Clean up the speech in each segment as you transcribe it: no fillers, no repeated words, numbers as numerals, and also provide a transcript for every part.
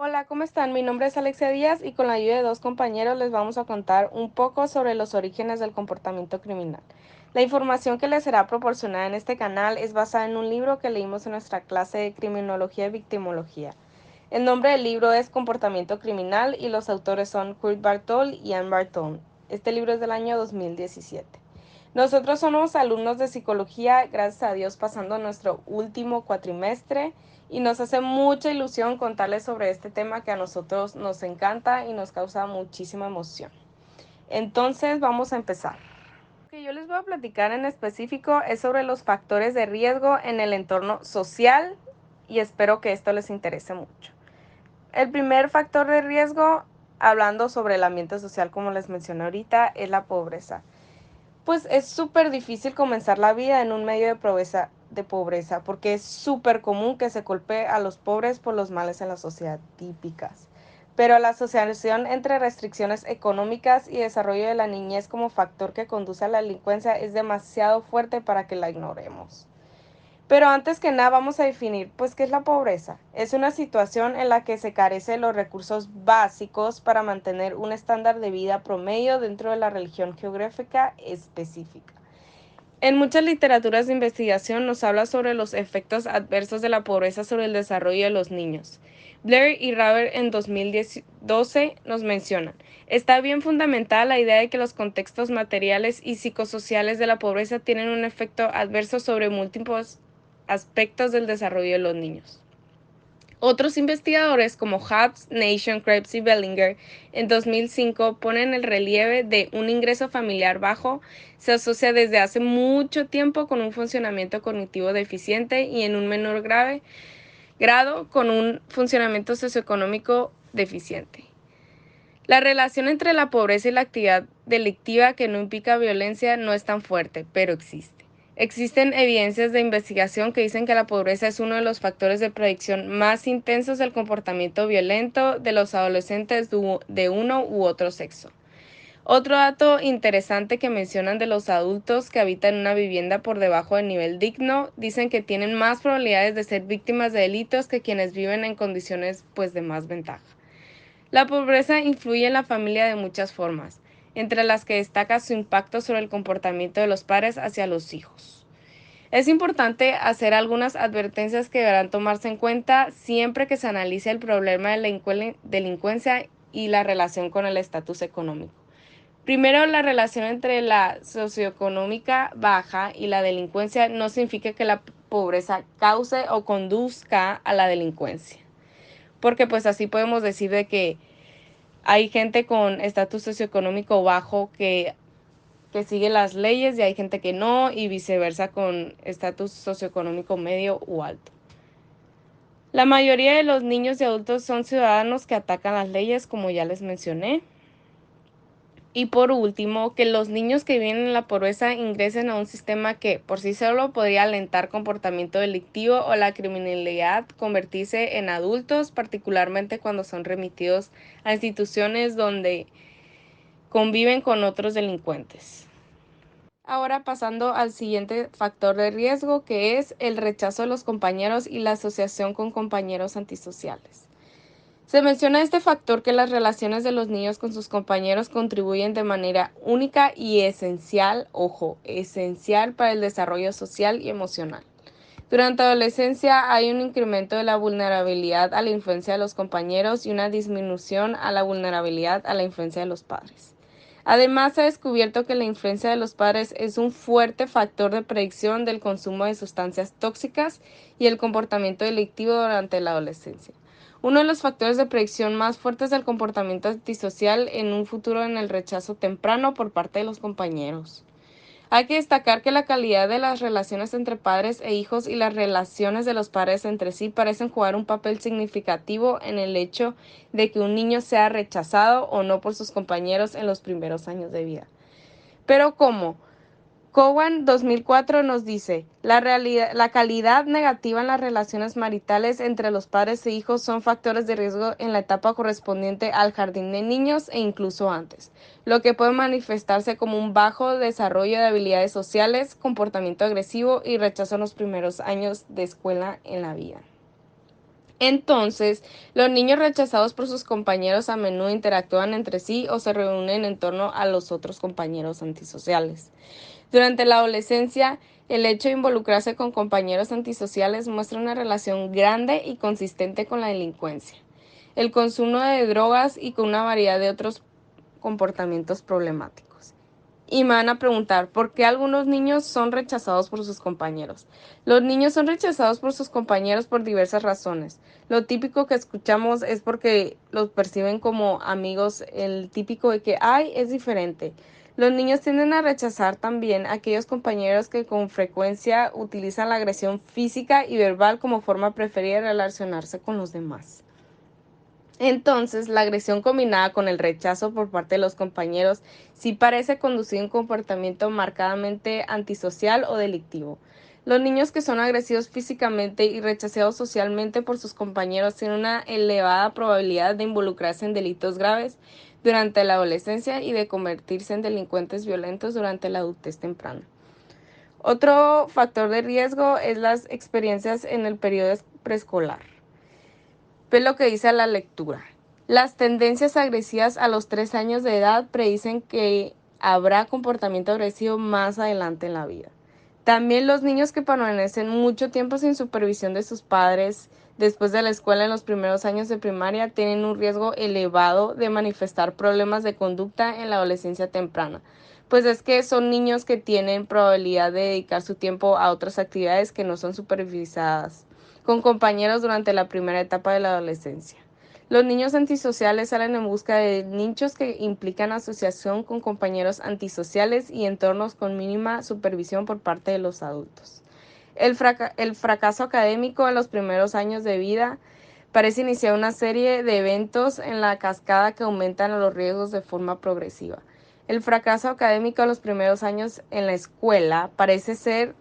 Hola, ¿cómo están? Mi nombre es Alexia Díaz y con la ayuda de dos compañeros les vamos a contar un poco sobre los orígenes del comportamiento criminal. La información que les será proporcionada en este canal es basada en un libro que leímos en nuestra clase de Criminología y Victimología. El nombre del libro es Comportamiento Criminal y los autores son Kurt Bartol y Anne Barton. Este libro es del año 2017. Nosotros somos alumnos de psicología, gracias a Dios pasando nuestro último cuatrimestre y nos hace mucha ilusión contarles sobre este tema que a nosotros nos encanta y nos causa muchísima emoción. Entonces vamos a empezar. Lo que yo les voy a platicar en específico es sobre los factores de riesgo en el entorno social y espero que esto les interese mucho. El primer factor de riesgo, hablando sobre el ambiente social como les mencioné ahorita, es la pobreza. Pues es súper difícil comenzar la vida en un medio de pobreza, porque es súper común que se culpe a los pobres por los males en la sociedad típicas. Pero la asociación entre restricciones económicas y desarrollo de la niñez como factor que conduce a la delincuencia es demasiado fuerte para que la ignoremos. Pero antes que nada vamos a definir, pues, ¿qué es la pobreza? Es una situación en la que se carece de los recursos básicos para mantener un estándar de vida promedio dentro de la región geográfica específica. En muchas literaturas de investigación nos habla sobre los efectos adversos de la pobreza sobre el desarrollo de los niños. Blair y Raver en 2012 nos mencionan, está bien fundamentada la idea de que los contextos materiales y psicosociales de la pobreza tienen un efecto adverso sobre múltiples aspectos del desarrollo de los niños. Otros investigadores como Hobbs, Nation, Krebs y Bellinger en 2005 ponen el relieve de un ingreso familiar bajo se asocia desde hace mucho tiempo con un funcionamiento cognitivo deficiente y en un menor grado con un funcionamiento socioeconómico deficiente. La relación entre la pobreza y la actividad delictiva que no implica violencia no es tan fuerte, pero existe. Existen evidencias de investigación que dicen que la pobreza es uno de los factores de predicción más intensos del comportamiento violento de los adolescentes de uno u otro sexo. Otro dato interesante que mencionan de los adultos que habitan en una vivienda por debajo del nivel digno, dicen que tienen más probabilidades de ser víctimas de delitos que quienes viven en condiciones pues de más ventaja. La pobreza influye en la familia de muchas formas, entre las que destaca su impacto sobre el comportamiento de los padres hacia los hijos. Es importante hacer algunas advertencias que deberán tomarse en cuenta siempre que se analice el problema de la delincuencia y la relación con el estatus económico. Primero, la relación entre la socioeconómica baja y la delincuencia no significa que la pobreza cause o conduzca a la delincuencia, porque pues así podemos decir de que hay gente con estatus socioeconómico bajo que sigue las leyes y hay gente que no, y viceversa con estatus socioeconómico medio o alto. La mayoría de los niños y adultos son ciudadanos que atacan las leyes, como ya les mencioné. Y por último, que los niños que viven en la pobreza ingresen a un sistema que por sí solo podría alentar comportamiento delictivo o la criminalidad, convertirse en adultos, particularmente cuando son remitidos a instituciones donde conviven con otros delincuentes. Ahora pasando al siguiente factor de riesgo, que es el rechazo de los compañeros y la asociación con compañeros antisociales. Se menciona este factor que las relaciones de los niños con sus compañeros contribuyen de manera única y esencial, ojo, esencial para el desarrollo social y emocional. Durante la adolescencia hay un incremento de la vulnerabilidad a la influencia de los compañeros y una disminución a la vulnerabilidad a la influencia de los padres. Además, se ha descubierto que la influencia de los padres es un fuerte factor de predicción del consumo de sustancias tóxicas y el comportamiento delictivo durante la adolescencia. Uno de los factores de predicción más fuertes del comportamiento antisocial en un futuro en el rechazo temprano por parte de los compañeros. Hay que destacar que la calidad de las relaciones entre padres e hijos y las relaciones de los padres entre sí parecen jugar un papel significativo en el hecho de que un niño sea rechazado o no por sus compañeros en los primeros años de vida. Pero ¿cómo? Cowan 2004 nos dice, la calidad negativa en las relaciones maritales entre los padres e hijos son factores de riesgo en la etapa correspondiente al jardín de niños e incluso antes, lo que puede manifestarse como un bajo desarrollo de habilidades sociales, comportamiento agresivo y rechazo en los primeros años de escuela en la vida. Entonces, los niños rechazados por sus compañeros a menudo interactúan entre sí o se reúnen en torno a los otros compañeros antisociales. Durante la adolescencia, el hecho de involucrarse con compañeros antisociales muestra una relación grande y consistente con la delincuencia, el consumo de drogas y con una variedad de otros comportamientos problemáticos. Y me van a preguntar, ¿por qué algunos niños son rechazados por sus compañeros? Los niños son rechazados por sus compañeros por diversas razones. Lo típico que escuchamos es porque los perciben como amigos, el típico de que, ay, es diferente. Los niños tienden a rechazar también a aquellos compañeros que con frecuencia utilizan la agresión física y verbal como forma preferida de relacionarse con los demás. Entonces, la agresión combinada con el rechazo por parte de los compañeros sí parece conducir a un comportamiento marcadamente antisocial o delictivo. Los niños que son agresivos físicamente y rechazados socialmente por sus compañeros tienen una elevada probabilidad de involucrarse en delitos graves durante la adolescencia y de convertirse en delincuentes violentos durante la adultez temprana. Otro factor de riesgo es las experiencias en el periodo preescolar. Ve lo que dice la lectura. Las tendencias agresivas a los 3 años de edad predicen que habrá comportamiento agresivo más adelante en la vida. También los niños que permanecen mucho tiempo sin supervisión de sus padres después de la escuela en los primeros años de primaria tienen un riesgo elevado de manifestar problemas de conducta en la adolescencia temprana, pues es que son niños que tienen probabilidad de dedicar su tiempo a otras actividades que no son supervisadas con compañeros durante la primera etapa de la adolescencia. Los niños antisociales salen en busca de nichos que implican asociación con compañeros antisociales y entornos con mínima supervisión por parte de los adultos. El fracaso académico en los primeros años de vida parece iniciar una serie de eventos en la cascada que aumentan los riesgos de forma progresiva. El fracaso académico en los primeros años en la escuela parece ser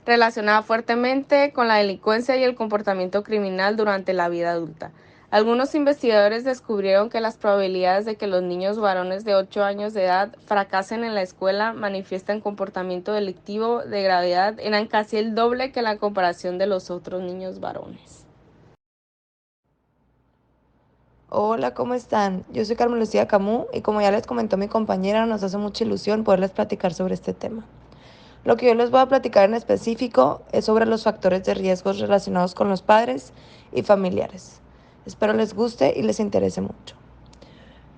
relacionada fuertemente con la delincuencia y el comportamiento criminal durante la vida adulta. Algunos investigadores descubrieron que las probabilidades de que los niños varones de 8 años de edad fracasen en la escuela manifiesten comportamiento delictivo de gravedad eran casi el doble que la comparación de los otros niños varones. Hola, ¿cómo están? Yo soy Carmen Lucía Camus y como ya les comentó mi compañera, nos hace mucha ilusión poderles platicar sobre este tema. Lo que yo les voy a platicar en específico es sobre los factores de riesgos relacionados con los padres y familiares. Espero les guste y les interese mucho.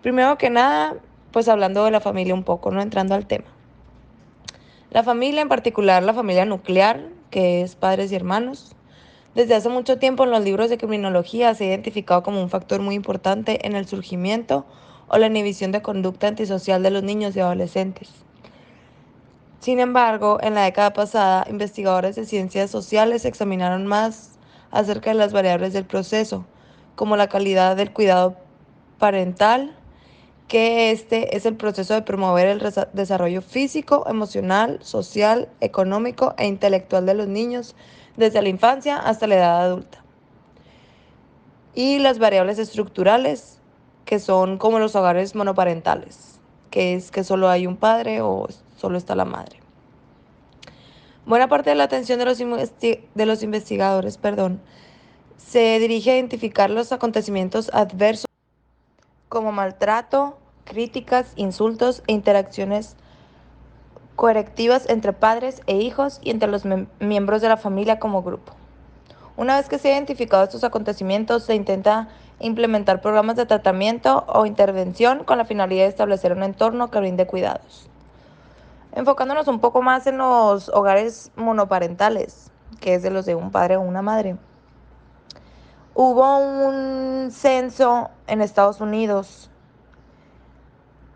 Primero que nada, pues hablando de la familia un poco, ¿no? Entrando al tema. La familia, en particular la familia nuclear, que es padres y hermanos, desde hace mucho tiempo en los libros de criminología se ha identificado como un factor muy importante en el surgimiento o la inhibición de conducta antisocial de los niños y adolescentes. Sin embargo, en la década pasada, investigadores de ciencias sociales examinaron más acerca de las variables del proceso, como la calidad del cuidado parental, que este es el proceso de promover el desarrollo físico, emocional, social, económico e intelectual de los niños desde la infancia hasta la edad adulta. Y las variables estructurales, que son como los hogares monoparentales, que es que solo hay un padre o solo está la madre. Buena parte de la atención de los investigadores, se dirige a identificar los acontecimientos adversos como maltrato, críticas, insultos e interacciones correctivas entre padres e hijos y entre los miembros de la familia como grupo. Una vez que se han identificado estos acontecimientos, se intenta implementar programas de tratamiento o intervención con la finalidad de establecer un entorno que brinde cuidados. Enfocándonos un poco más en los hogares monoparentales, que es de los de un padre o una madre. Hubo un censo en Estados Unidos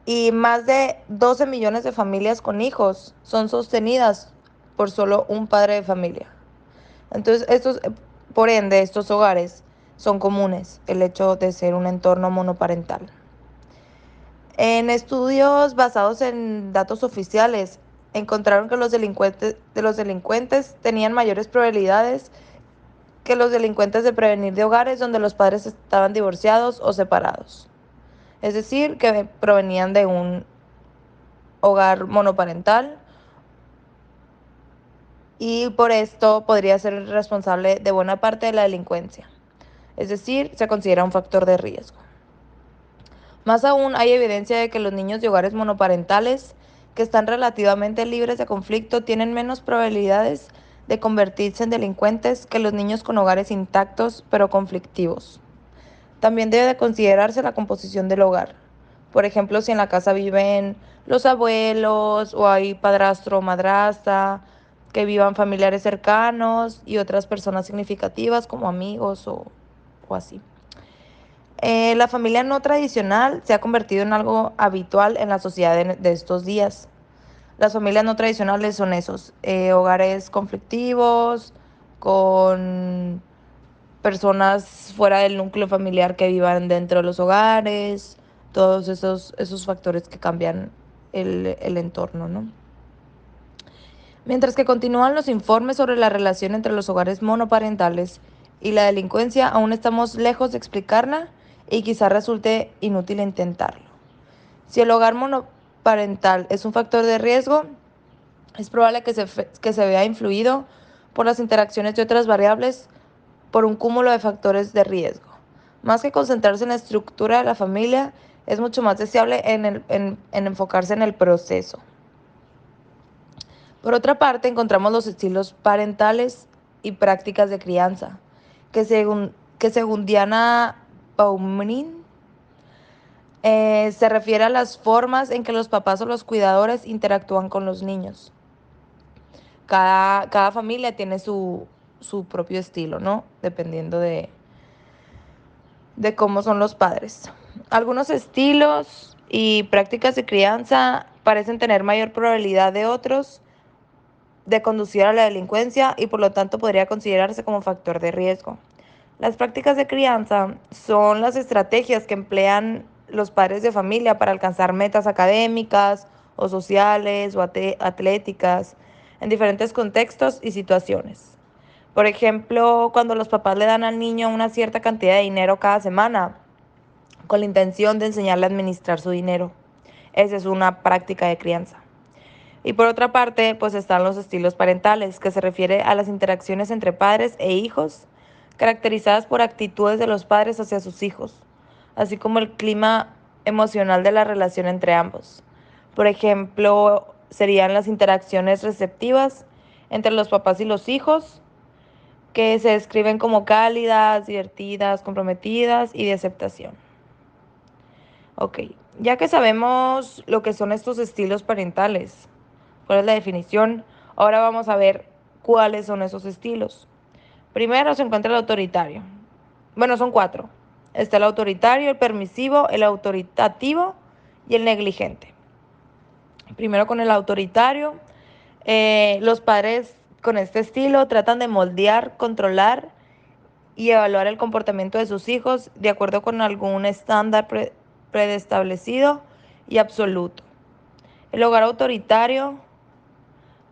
y más de 12 millones de familias con hijos son sostenidas por solo un padre de familia. Entonces, por ende, estos hogares son comunes, el hecho de ser un entorno monoparental. En estudios basados en datos oficiales, encontraron que los delincuentes tenían mayores probabilidades que los delincuentes de prevenir de hogares donde los padres estaban divorciados o separados. Es decir, que provenían de un hogar monoparental y por esto podría ser responsable de buena parte de la delincuencia. Es decir, se considera un factor de riesgo. Más aún, hay evidencia de que los niños de hogares monoparentales, que están relativamente libres de conflicto, tienen menos probabilidades de convertirse en delincuentes que los niños con hogares intactos pero conflictivos. También debe de considerarse la composición del hogar. Por ejemplo, si en la casa viven los abuelos o hay padrastro o madrastra, que vivan familiares cercanos y otras personas significativas como amigos o así. La familia no tradicional se ha convertido en algo habitual en la sociedad de estos días. Las familias no tradicionales son esos, hogares conflictivos, con personas fuera del núcleo familiar que vivan dentro de los hogares, todos esos factores que cambian el entorno, ¿no? Mientras que continúan los informes sobre la relación entre los hogares monoparentales y la delincuencia, aún estamos lejos de explicarla y quizá resulte inútil intentarlo. Si el hogar monoparental es un factor de riesgo, es probable que se vea influido por las interacciones de otras variables por un cúmulo de factores de riesgo. Más que concentrarse en la estructura de la familia, es mucho más deseable en enfocarse en el proceso. Por otra parte, encontramos los estilos parentales y prácticas de crianza, que según Diana Baumrin, se refiere a las formas en que los papás o los cuidadores interactúan con los niños. Cada familia tiene su propio estilo, ¿no? Dependiendo de cómo son los padres. Algunos estilos y prácticas de crianza parecen tener mayor probabilidad de otros de conducir a la delincuencia y por lo tanto podría considerarse como factor de riesgo. Las prácticas de crianza son las estrategias que emplean los padres de familia para alcanzar metas académicas o sociales o atléticas en diferentes contextos y situaciones. Por ejemplo, cuando los papás le dan al niño una cierta cantidad de dinero cada semana con la intención de enseñarle a administrar su dinero. Esa es una práctica de crianza. Y por otra parte, pues están los estilos parentales, que se refiere a las interacciones entre padres e hijos, caracterizadas por actitudes de los padres hacia sus hijos, así como el clima emocional de la relación entre ambos. Por ejemplo, serían las interacciones receptivas entre los papás y los hijos, que se describen como cálidas, divertidas, comprometidas y de aceptación. Ok, ya que sabemos lo que son estos estilos parentales, cuál es la definición, ahora vamos a ver cuáles son esos estilos. Primero se encuentra el autoritario. Bueno, son 4. Está el autoritario, el permisivo, el autoritativo y el negligente. Primero con el autoritario, los padres con este estilo tratan de moldear, controlar y evaluar el comportamiento de sus hijos de acuerdo con algún estándar preestablecido y absoluto. El hogar autoritario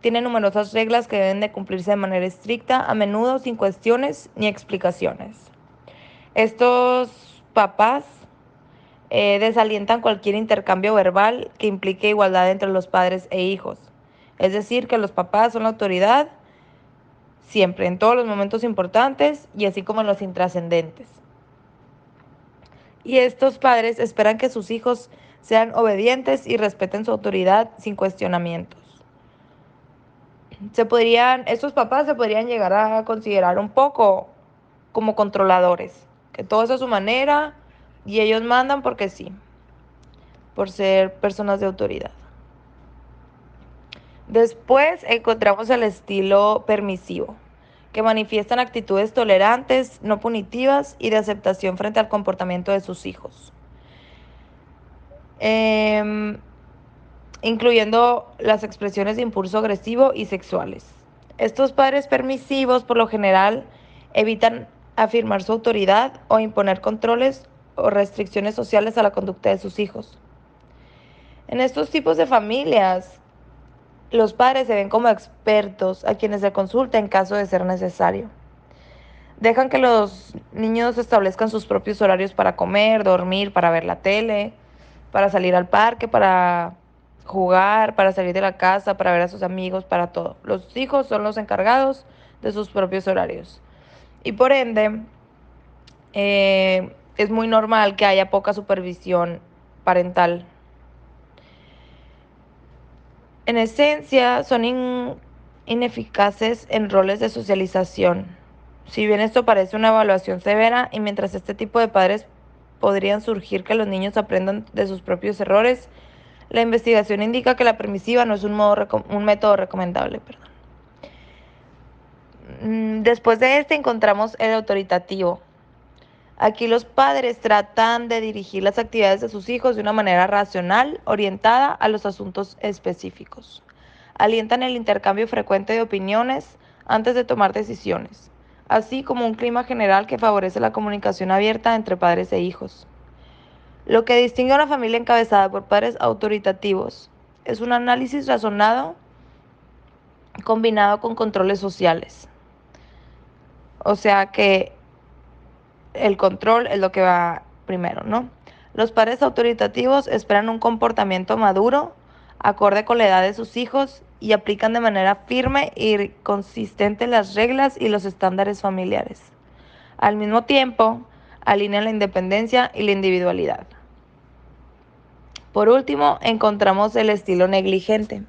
tiene numerosas reglas que deben de cumplirse de manera estricta, a menudo sin cuestiones ni explicaciones. Estos papás desalientan cualquier intercambio verbal que implique igualdad entre los padres e hijos. Es decir, que los papás son la autoridad siempre, en todos los momentos importantes y así como en los intrascendentes. Y estos padres esperan que sus hijos sean obedientes y respeten su autoridad sin cuestionamientos. Estos papás se podrían llegar a considerar un poco como controladores, que todo es a su manera y ellos mandan porque sí, por ser personas de autoridad. Después encontramos el estilo permisivo, que manifiestan actitudes tolerantes, no punitivas y de aceptación frente al comportamiento de sus hijos, incluyendo las expresiones de impulso agresivo y sexuales. Estos padres permisivos, por lo general, evitan afirmar su autoridad o imponer controles o restricciones sociales a la conducta de sus hijos. En estos tipos de familias, los padres se ven como expertos a quienes se consulta en caso de ser necesario. Dejan que los niños establezcan sus propios horarios para comer, dormir, para ver la tele, para salir al parque, para jugar, para salir de la casa, para ver a sus amigos, para todo. Los hijos son los encargados de sus propios horarios. Y por ende, es muy normal que haya poca supervisión parental. En esencia, son ineficaces en roles de socialización. Si bien esto parece una evaluación severa, y mientras este tipo de padres podrían surgir que los niños aprendan de sus propios errores, la investigación indica que la permisiva no es un método recomendable. Después de este encontramos el autoritativo. Aquí los padres tratan de dirigir las actividades de sus hijos de una manera racional, orientada a los asuntos específicos. Alientan el intercambio frecuente de opiniones antes de tomar decisiones, así como un clima general que favorece la comunicación abierta entre padres e hijos. Lo que distingue a una familia encabezada por padres autoritativos es un análisis razonado combinado con controles sociales. O sea que el control es lo que va primero, ¿no? Los padres autoritativos esperan un comportamiento maduro, acorde con la edad de sus hijos, y aplican de manera firme y consistente las reglas y los estándares familiares. Al mismo tiempo, alinean la independencia y la individualidad. Por último, encontramos el estilo negligente.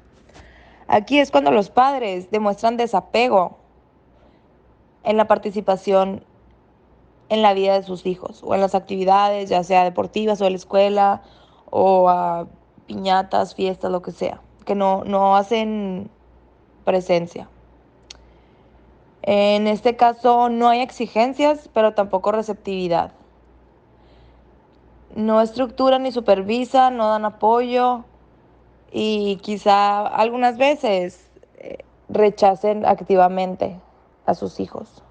Aquí es cuando los padres demuestran desapego en la participación en la vida de sus hijos o en las actividades, ya sea deportivas o de la escuela o a piñatas, fiestas, lo que sea, que no hacen presencia. En este caso no hay exigencias, pero tampoco receptividad. No estructuran ni supervisan, no dan apoyo y quizá algunas veces rechacen activamente a sus hijos.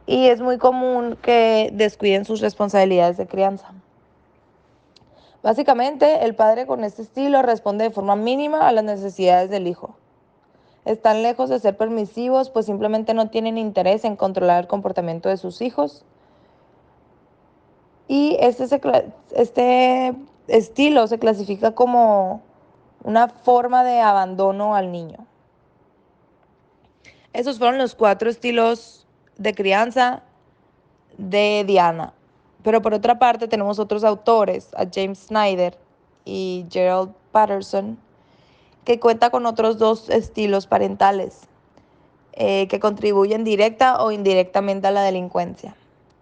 Y es muy común que descuiden sus responsabilidades de crianza. Básicamente, el padre con este estilo responde de forma mínima a las necesidades del hijo. Están lejos de ser permisivos, pues simplemente no tienen interés en controlar el comportamiento de sus hijos. Y este estilo se clasifica como una forma de abandono al niño. Esos fueron los 4 estilos de crianza de Diana. Pero por otra parte tenemos otros autores, a James Snyder y Gerald Patterson, que cuenta con otros 2 estilos parentales que contribuyen directa o indirectamente a la delincuencia.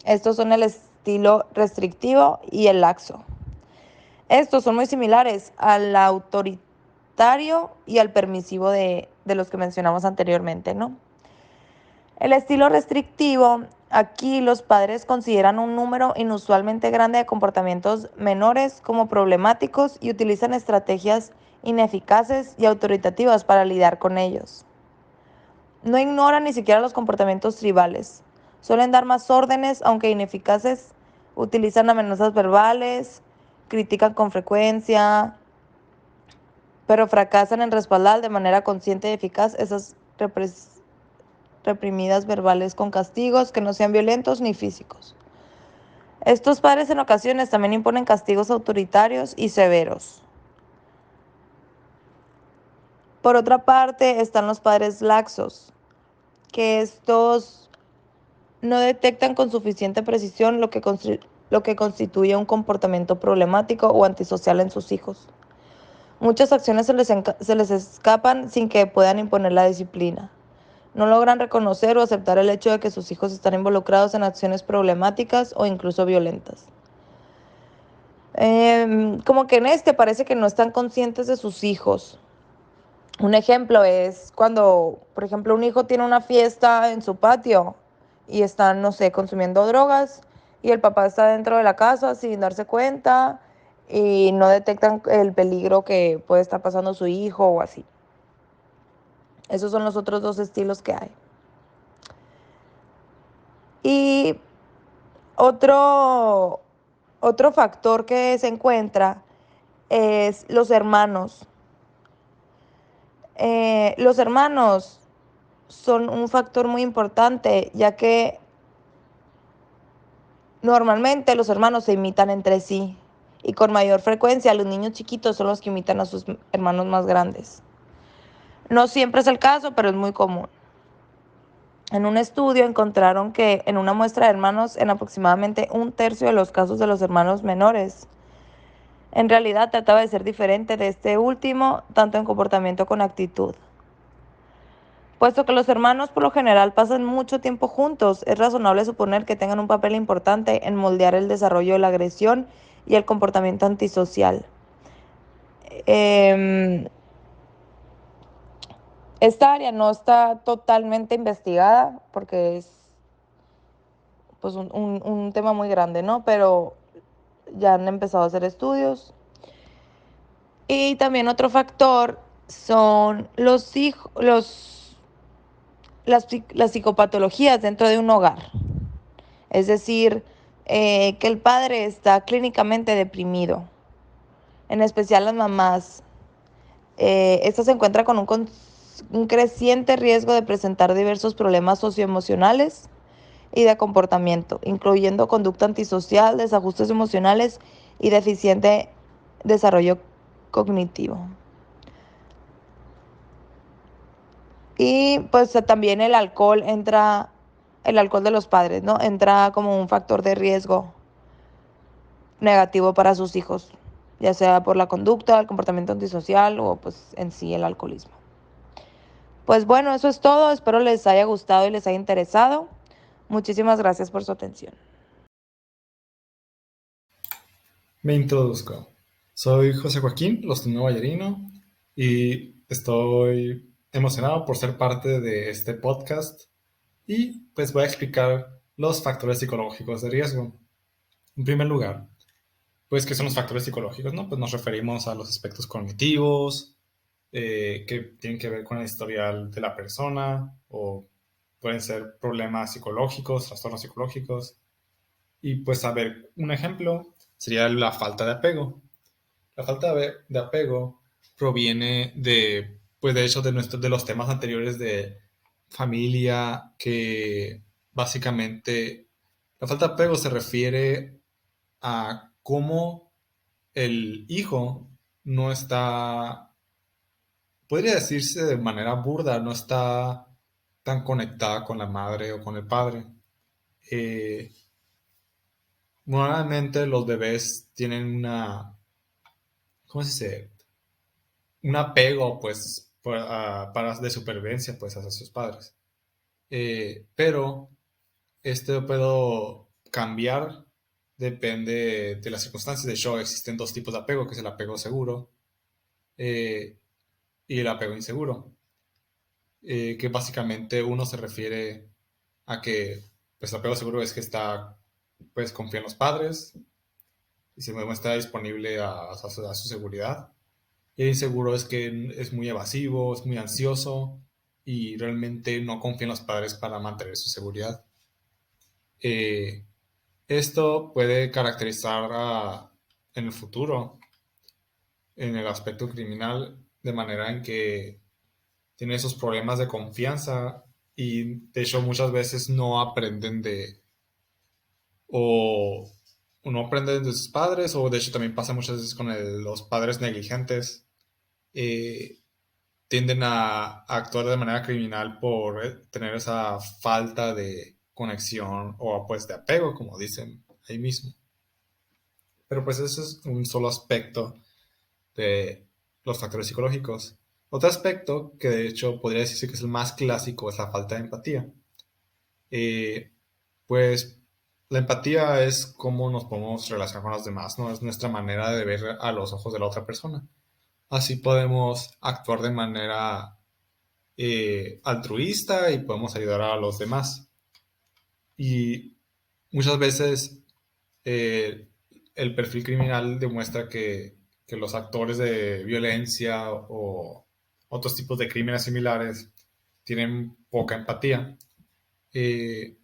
Estos son el estilo restrictivo y el laxo. Estos son muy similares al autoritario y al permisivo de los que mencionamos anteriormente, ¿no? El estilo restrictivo, aquí los padres consideran un número inusualmente grande de comportamientos menores como problemáticos y utilizan estrategias ineficaces y autoritativas para lidiar con ellos. No ignoran ni siquiera los comportamientos tribales. Suelen dar más órdenes, aunque ineficaces, utilizan amenazas verbales, critican con frecuencia, pero fracasan en respaldar de manera consciente y eficaz esas reprimidas verbales con castigos que no sean violentos ni físicos. Estos padres en ocasiones también imponen castigos autoritarios y severos. Por otra parte están los padres laxos, que estos no detectan con suficiente precisión lo que constituye un comportamiento problemático o antisocial en sus hijos. Muchas acciones se les escapan sin que puedan imponer la disciplina. No logran reconocer o aceptar el hecho de que sus hijos están involucrados en acciones problemáticas o incluso violentas. Como que en este parece que no están conscientes de sus hijos. Un ejemplo es cuando, por ejemplo, un hijo tiene una fiesta en su patio y están, no sé, consumiendo drogas y el papá está dentro de la casa sin darse cuenta y no detectan el peligro que puede estar pasando su hijo o así. Esos son los otros 2 estilos que hay. Y otro factor que se encuentra es los hermanos. Los hermanos son un factor muy importante, ya que normalmente los hermanos se imitan entre sí y con mayor frecuencia los niños chiquitos son los que imitan a sus hermanos más grandes. No siempre es el caso, pero es muy común. En un estudio encontraron que en una muestra de hermanos, en aproximadamente 1/3 de los casos de los hermanos menores, en realidad trataba de ser diferente de este último, tanto en comportamiento como en actitud. Puesto que los hermanos por lo general pasan mucho tiempo juntos, es razonable suponer que tengan un papel importante en moldear el desarrollo de la agresión y el comportamiento antisocial. Esta área no está totalmente investigada porque es pues, un tema muy grande, ¿no? Pero ya han empezado a hacer estudios. Y también otro factor son las psicopatologías dentro de un hogar. Es decir, que el padre está clínicamente deprimido, en especial las mamás. Esto se encuentra con un creciente riesgo de presentar diversos problemas socioemocionales y de comportamiento, incluyendo conducta antisocial, desajustes emocionales y deficiente desarrollo cognitivo. Y pues también el alcohol de los padres, ¿no? Entra como un factor de riesgo negativo para sus hijos, ya sea por la conducta, el comportamiento antisocial o pues en sí el alcoholismo. Pues bueno, eso es todo. Espero les haya gustado y les haya interesado. Muchísimas gracias por su atención. Me introduzco. Soy José Joaquín Lostunó Vallarino y estoy emocionado por ser parte de este podcast y pues voy a explicar los factores psicológicos de riesgo. En primer lugar, pues ¿qué son los factores psicológicos? ¿No? Pues nos referimos a los aspectos cognitivos que tienen que ver con el historial de la persona o pueden ser problemas psicológicos, trastornos psicológicos. Y pues a ver, un ejemplo sería la falta de apego. La falta de apego proviene de, pues de hecho, de los temas anteriores de familia, que básicamente la falta de apego se refiere a cómo el hijo no está, podría decirse de manera burda, no está tan conectada con la madre o con el padre. Eh, Normalmente los bebés tienen ¿cómo se dice? Un apego, pues, de supervivencia, pues, hacia sus padres. Pero este puedo cambiar, depende de las circunstancias. De hecho, existen dos tipos de apego, que es el apego seguro eh, y el apego inseguro, que básicamente uno se refiere a que, pues, el apego seguro es que pues, confía en los padres y se muestra disponible a su seguridad. Y el inseguro es que es muy evasivo, es muy ansioso y realmente no confía en los padres para mantener su seguridad. Eh, Esto puede caracterizar en el futuro, en el aspecto criminal, de manera en que tiene esos problemas de confianza y de hecho muchas veces no aprenden o, o no aprenden de sus padres, o de hecho también pasa muchas veces con los padres negligentes. eh, Tienden a actuar de manera criminal por tener esa falta de conexión o pues de apego, como dicen ahí mismo. Pero pues ese es un solo aspecto de los factores psicológicos. Otro aspecto que de hecho podría decirse que es el más clásico es la falta de empatía. Eh, pues la empatía es cómo nos podemos relacionar con los demás, ¿no? Es nuestra manera de ver a los ojos de la otra persona. Así podemos actuar de manera altruista y podemos ayudar a los demás. Y muchas veces eh, el perfil criminal demuestra que los actores de violencia o otros tipos de crímenes similares tienen poca empatía. Eh,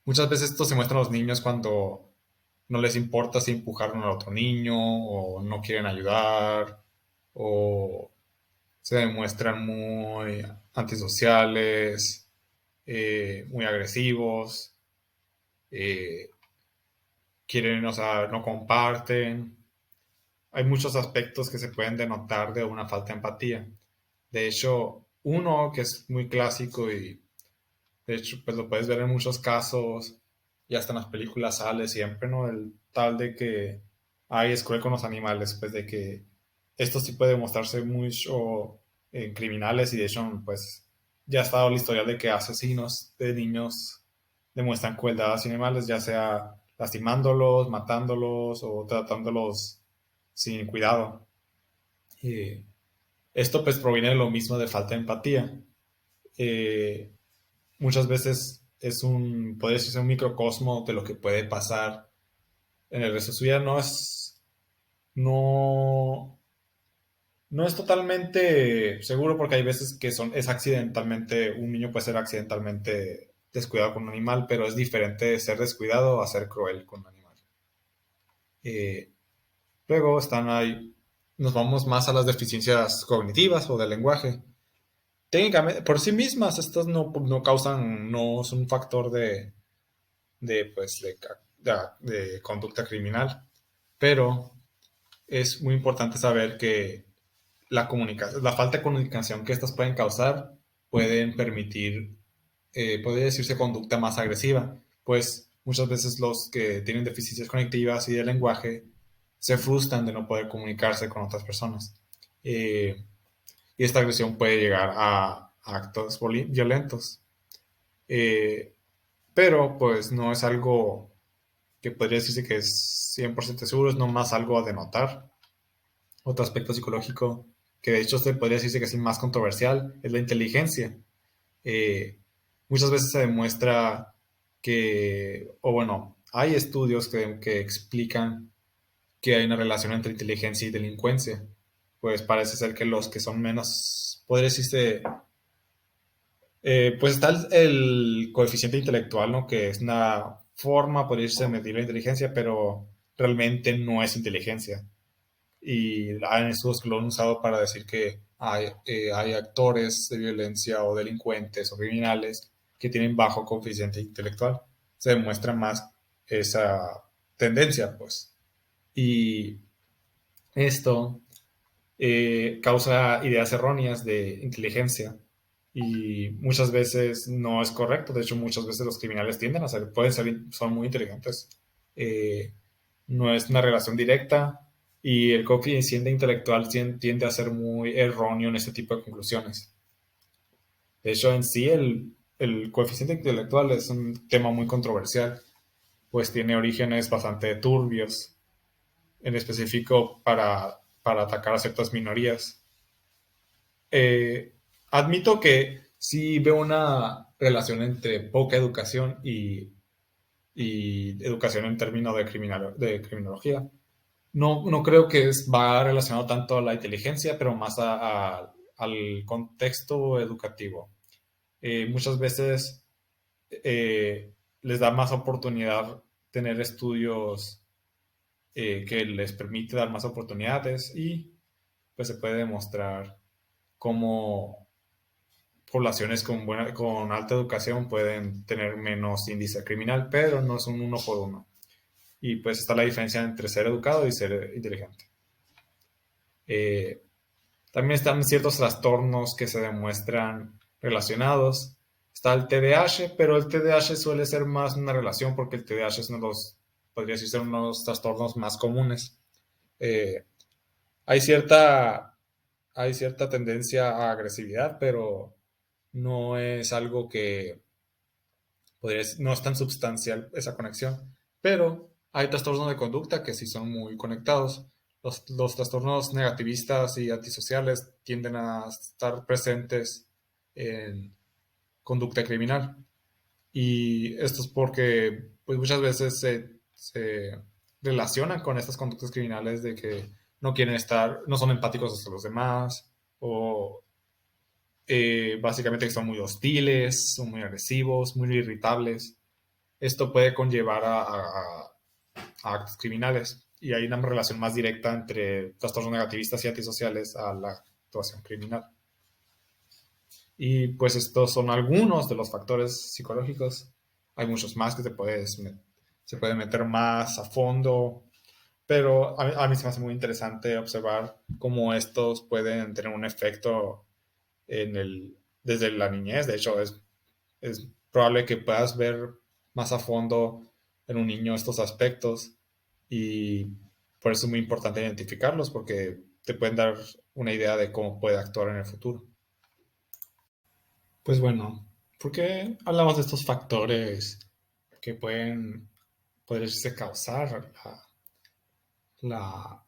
Muchas veces esto se muestra a los niños cuando no les importa si empujaron a otro niño o no quieren ayudar o se demuestran muy antisociales, muy agresivos, eh, quieren, o sea, no comparten. hay muchos aspectos que se pueden denotar de una falta de empatía. De hecho, uno que es muy clásico y de hecho pues lo puedes ver en muchos casos y hasta en las películas sale siempre, ¿no? El tal de que hay es cruel con los animales, pues de que esto sí puede mostrarse mucho en criminales y de hecho pues ya ha estado el historial de que asesinos de niños demuestran crueldad hacia animales, ya sea lastimándolos, matándolos o tratándolos sin cuidado. Y esto pues proviene de lo mismo de falta de empatía. Eh, Muchas veces puede decirse un microcosmo de lo que puede pasar en el resto de su vida. No, no es totalmente seguro porque hay veces que es accidentalmente, un niño puede ser accidentalmente descuidado con un animal, pero es diferente ser descuidado a ser cruel con un animal. Eh, Luego están ahí, nos vamos más a las deficiencias cognitivas o del lenguaje. Técnicamente, por sí mismas, estas no causan, no son un factor pues, de conducta criminal, pero es muy importante saber que la falta de comunicación que estas pueden causar pueden permitir, podría decirse, conducta más agresiva, pues muchas veces los que tienen deficiencias cognitivas y de lenguaje se frustran de no poder comunicarse con otras personas. Eh, y esta agresión puede llegar a actos violentos. Eh, pero pues no es algo que podría decirse que es 100% seguro, es nomás algo a denotar. Otro aspecto psicológico que de hecho se podría decirse que es el más controversial es la inteligencia. Eh, Muchas veces se demuestra o bueno, hay estudios que explican que hay una relación entre inteligencia y delincuencia. Pues parece ser que los que son menos, podría decirse, pues está el coeficiente intelectual, ¿no? Que es una forma, podría decirse, de medir la inteligencia, pero realmente no es inteligencia. Y hay estudios que lo han usado para decir que hay actores de violencia o delincuentes o criminales que tienen bajo coeficiente intelectual. Se demuestra más esa tendencia, pues. Y esto causa ideas erróneas de inteligencia y muchas veces no es correcto. De hecho, muchas veces los criminales tienden a ser, son muy inteligentes. Eh, no es una relación directa y el coeficiente intelectual tiende a ser muy erróneo en este tipo de conclusiones. De hecho, en sí, el coeficiente intelectual es un tema muy controversial, pues tiene orígenes bastante turbios, en específico para atacar a ciertas minorías. Eh, Admito que sí veo una relación entre poca educación y educación en términos de criminología. No creo que va relacionado tanto a la inteligencia, pero más al contexto educativo. Muchas veces les da más oportunidad tener estudios que les permite dar más oportunidades y pues se puede demostrar cómo poblaciones con alta educación pueden tener menos índice criminal, pero no es un uno por uno. Y pues está la diferencia entre ser educado y ser inteligente. Eh, También están ciertos trastornos que se demuestran relacionados. Está el TDAH, pero el TDAH suele ser más una relación porque el TDAH es podría decirse, uno de los trastornos más comunes. Eh, hay hay cierta tendencia a agresividad, pero no es algo que no es tan sustancial esa conexión. Pero hay trastornos de conducta que sí son muy conectados. Los trastornos negativistas y antisociales tienden a estar presentes en conducta criminal. Y esto es porque pues muchas veces se relacionan con estas conductas criminales de que no son empáticos hacia los demás, o básicamente que son muy hostiles, son muy agresivos, muy irritables. Esto puede conllevar a actos criminales y hay una relación más directa entre trastornos negativistas y antisociales a la actuación criminal. Y pues estos son algunos de los factores psicológicos. Hay muchos más que se puede meter más a fondo, pero a mí se me hace muy interesante observar cómo estos pueden tener un efecto desde la niñez. De hecho, es probable que puedas ver más a fondo en un niño estos aspectos y por eso es muy importante identificarlos porque te pueden dar una idea de cómo puede actuar en el futuro. Pues bueno, ¿por qué hablamos de estos factores que pueden poderse causar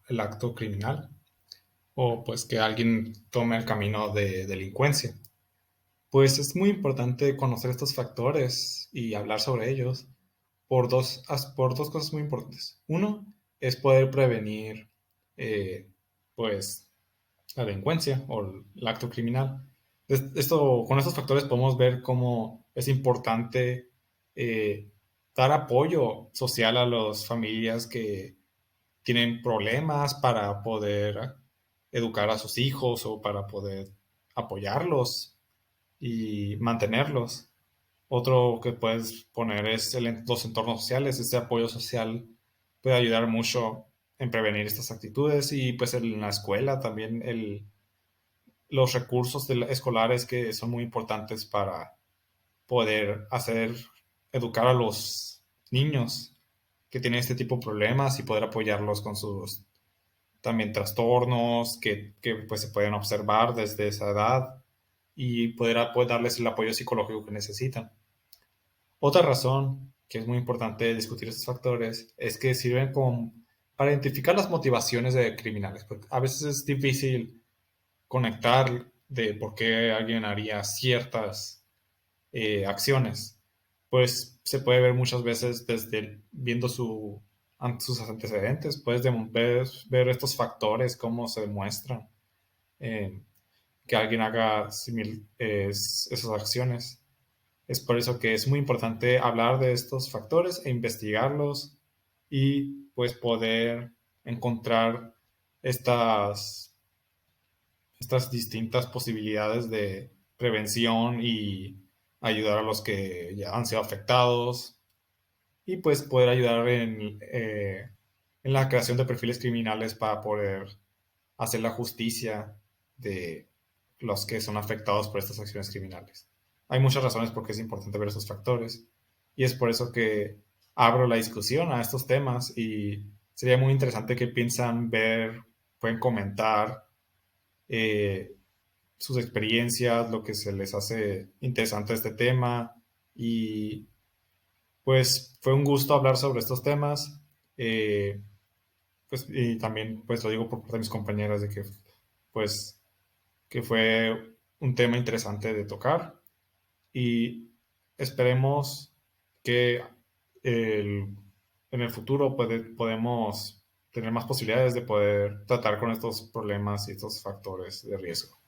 el acto criminal o pues que alguien tome el camino de delincuencia? Pues es muy importante conocer estos factores y hablar sobre ellos por dos cosas muy importantes. Uno es poder prevenir eh, pues la delincuencia o el acto criminal. Con estos factores podemos ver cómo es importante eh, dar apoyo social a las familias que tienen problemas para poder educar a sus hijos o para poder apoyarlos y mantenerlos. Otro que puedes poner es los entornos sociales. Este apoyo social puede ayudar mucho en prevenir estas actitudes y pues en la escuela también los recursos escolares que son muy importantes para poder educar a los niños que tienen este tipo de problemas y poder apoyarlos con sus también trastornos que pues se pueden observar desde esa edad y poder darles el apoyo psicológico que necesitan. Otra razón que es muy importante discutir estos factores es que sirven como para identificar las motivaciones de criminales, porque a veces es difícil conectar de por qué alguien haría ciertas acciones. Pues se puede ver muchas veces desde viendo sus antecedentes, puedes ver estos factores, cómo se demuestran eh, que alguien haga esas acciones. Es por eso que es muy importante hablar de estos factores e investigarlos y pues poder encontrar estas, estas distintas posibilidades de prevención y ayudar a los que ya han sido afectados y pues poder ayudar en la creación de perfiles criminales para poder hacer la justicia de los que son afectados por estas acciones criminales. Hay muchas razones por qué es importante ver esos factores y es por eso que abro la discusión a estos temas y sería muy interesante que piensan ver, pueden comentar eh, sus experiencias, lo que se les hace interesante este tema y pues fue un gusto hablar sobre estos temas. Pues, y también pues lo digo por parte de mis compañeras de que pues que fue un tema interesante de tocar y esperemos que el- en el futuro podemos tener más posibilidades de poder tratar con estos problemas y estos factores de riesgo.